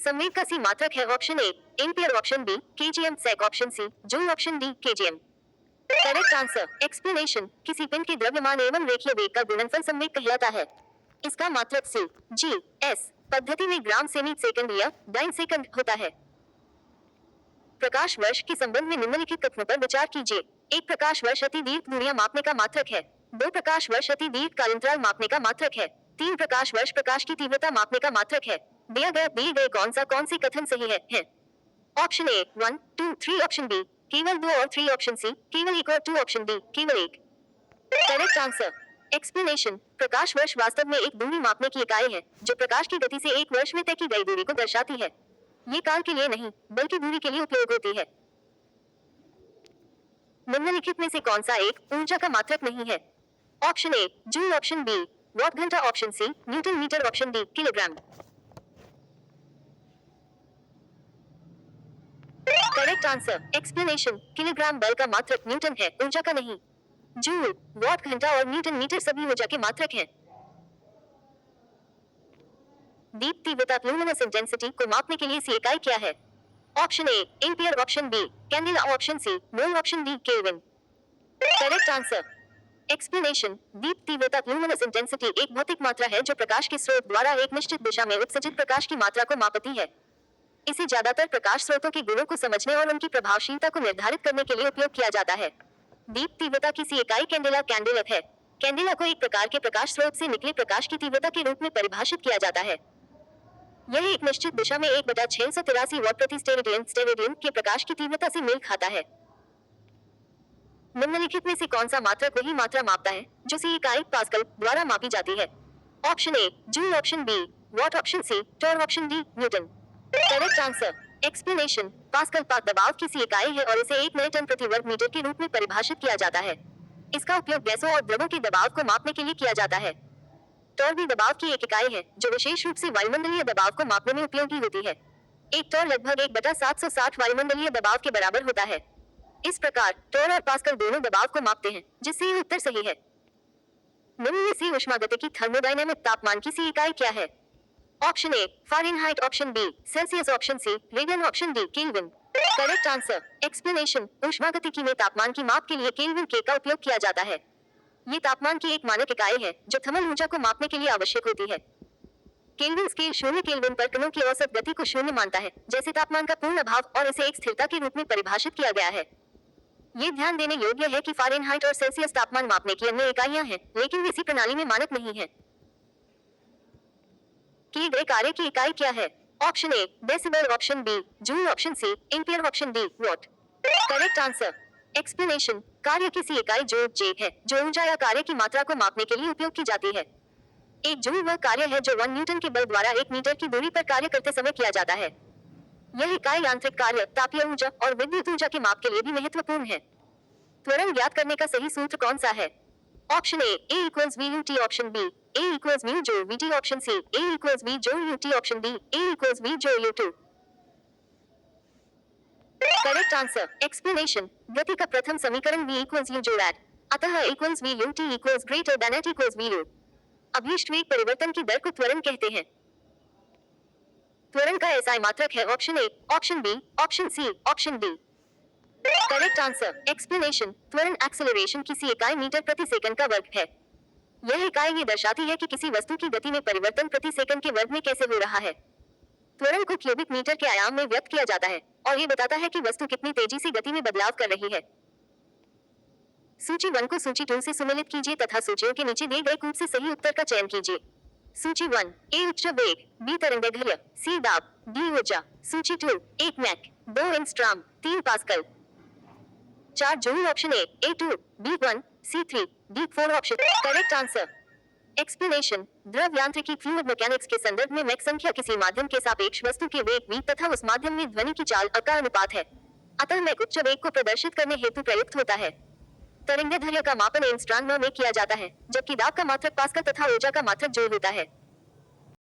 संवेग का सी मात्रक है option A ampere, option B KGM sec, option C joule, option D KGM. Correct answer. Explanation, किसी पिंड के द्रव्यमान एवं रेखीय वेग का गुणनफल संवेग कहलाता है। इसका मात्रक सी जी एस पद्धति में ग्राम सेमी सेकंड या डाइन सेकंड होता है। प्रकाश वर्ष के संबंध में निम्नलिखित कथनों पर विचार कीजिए। एक प्रकाश वर्ष अति दीर्घ दूरियां मापने का मात्रक है। दो प्रकाश वर्ष अति दीर्घ कालांतराल मापने का मात्रक है। तीन प्रकाश वर्ष प्रकाश की तीव्रता मापने का मात्रक है। दिए गए कौन सी कथन सही है? ऑप्शन ए 1, 2, 3, ऑप्शन बी केवल 2 और 3, ऑप्शन सी केवल 1 और 2, ऑप्शन डी केवल 1। Correct answer. एक्सप्लेनेशन, प्रकाश वर्ष वास्तव में एक दूरी मापने की इकाई है जो प्रकाश की गति से एक वर्ष में तय की गई दूरी को दर्शाती है। ये काल के लिए नहीं बल्कि दूरी के लिए उपयोग होती है। निम्नलिखित में से कौन सा एक ऊर्जा का मात्रक नहीं है? Option A joule, option B watt घंटा, option C newton metre, option D kilogram. Correct answer. Explanation, kilogram बल का मात्रक न्यूटन है, ऊर्जा का नहीं। जूल, वॉट घंटा और न्यूटन मीटर सभी ऊर्जा के मात्रक हैं। दीप तीव्रता ल्यूमिनस इंटेंसिटी को मापने के लिए सी इकाई क्या है? Option A ampere, option B candela, option C mole, option D kelvin. Correct answer. Explanation, दीप तीव्रता ल्यूमिनस इंटेंसिटी एक भौतिक मात्रा है जो प्रकाश के स्रोत द्वारा एक निश्चित दिशा में उत्सर्जित प्रकाश की मात्रा को मापती है। इसे ज्यादातर प्रकाश स्रोतों के गुणों को समझने और उनकी प्रभावशीलता को निर्धारित करने के लिए उपयोग किया जाता है। दीप तीव्रता की सी इकाई कैंडेला कैंडेलप है। कैंडेला को एक प्रकार के प्रकाश स्रोत से निकले प्रकाश की तीव्रता के रूप में परिभाषित किया जाता है। यह एक निश्चित दिशा में 1/683 वॉट प्रति स्टेरेडियन के प्रकाश की तीव्रता से मेल खाता है। निम्नलिखित में से कौन सा मात्रक वही मात्रा मापता है जो सी इकाई पास्कल द्वारा मापी जाती है? Option A joule, option B watt, option C torr, option D newton. Correct answer. Explanation, pascal पाक दबाव की सी इकाई है और इसे 1 नए टन प्रति वर्ग मीटर के रूप में परिभाषित किया जाता है। इसका उपयोग गैसों और द्रवों के दबाव को मापने के लिए किया जाता है। टोर भी दबाव की एक इकाई है जो विशेष रूप से वायुमंडलीय दबाव को मापने में उपयोगी होती है। एक टोर लगभग 1/760 वायुमंडलीय दबाव के बराबर होता है। इस प्रकार टोर और पास्कल दोनों दबाव को मापते हैं, जिससे ये उत्तर सही है। निम्न में से ऊष्मागतिकी थर्मोडायनामिक तापमान की सी इकाई क्या है? Option A Fahrenheit, option B Celsius, option C radian, option D kelvin. Correct answer. Explanation, ऊष्मागतिकी में तापमान की माप के लिए केल्विन के का उपयोग किया जाता है। ये तापमान की एक मानक इकाई है जो थर्मल ऊर्जा को मापने के लिए आवश्यक होती है। केल्विन स्केल 0 केल्विन पर कणों की औसत गति को शून्य मानता है, जैसे तापमान का पूर्ण अभाव, और इसे एक स्थिरता के रूप में परिभाषित किया गया है। ये ध्यान देने योग्य है कि फ़ारेनहाइट और सेल्सियस तापमान मापने की अन्य इकाइयां हैं, लेकिन वे इसी प्रणाली में मानक नहीं हैं। किए गए कार्य की इकाई क्या है? Option A decibel, option B joule, option C ampere, option D watt. Correct answer. Explanation, कार्य की सी इकाई जूल जे है जो ऊर्जा या कार्य की मात्रा को मापने के लिए उपयोग की जाती है। एक जूल वह कार्य है जो 1 न्यूटन के बल द्वारा 1 मीटर की दूरी पर कार्य करते समय किया जाता है। यह इकाई यांत्रिक कार्य, तापीय ऊर्जा और विद्युत ऊर्जा के माप के लिए भी महत्वपूर्ण है। त्वरण ज्ञात करने का सही सूत्र कौन सा है? Option A equals V U T, option B A equals V जो V T, option C A equals V जो U T, option D A equals V जो U two. Correct answer. Explanation, गति का प्रथम समीकरण v इक्वल्स यू जो at, अतः equals V U T equals greater than at equals V U. अभीष्ट वेग परिवर्तन की दर को त्वरण कहते हैं। त्वरण का एसआई मात्रक है option A, option B, option C, option D. Correct answer. Explanation, त्वरण एक्सेलरेशन की सी इकाई मीटर प्रति सेकंड का वर्ग है। यह इकाई ये दर्शाती है कि किसी वस्तु की गति में परिवर्तन प्रति सेकंड के वर्ग में कैसे हो रहा है। त्वरण को क्यूबिक मीटर के आयाम में व्यक्त किया जाता है और ये बताता है कि वस्तु कितनी तेजी से गति में बदलाव कर रही है। सूची 1 को सूची 2 से सुमेलित कीजिए तथा सूचियों के नीचे दिए गए कूट से सही उत्तर का चयन कीजिए। सूची 1 ए उच्च वेग, बी तरंगदैर्घ्य, सी दाब, डी ऊर्जा। सूची 2 1 Mach, 2 angstrom, 3 pascal, 4 joule, option A A2, B1, C3, D4, option. Correct answer. Explanation, द्रव यांत्रिकी फ्लूइड मैकेनिक्स के संदर्भ में मैक संख्या किसी माध्यम के सापेक्ष वस्तु के वेग v तथा उस माध्यम में ध्वनि की चाल का अनुपात है। अतः मैक उच्च वेग को प्रदर्शित करने हेतु प्रयुक्त होता है। तरंगदैर्घ्य का मापन एंगस्ट्रॉम में किया जाता है, जबकि दाब का मात्रक पास्कल तथा ऊर्जा का मात्रक जूल होता है।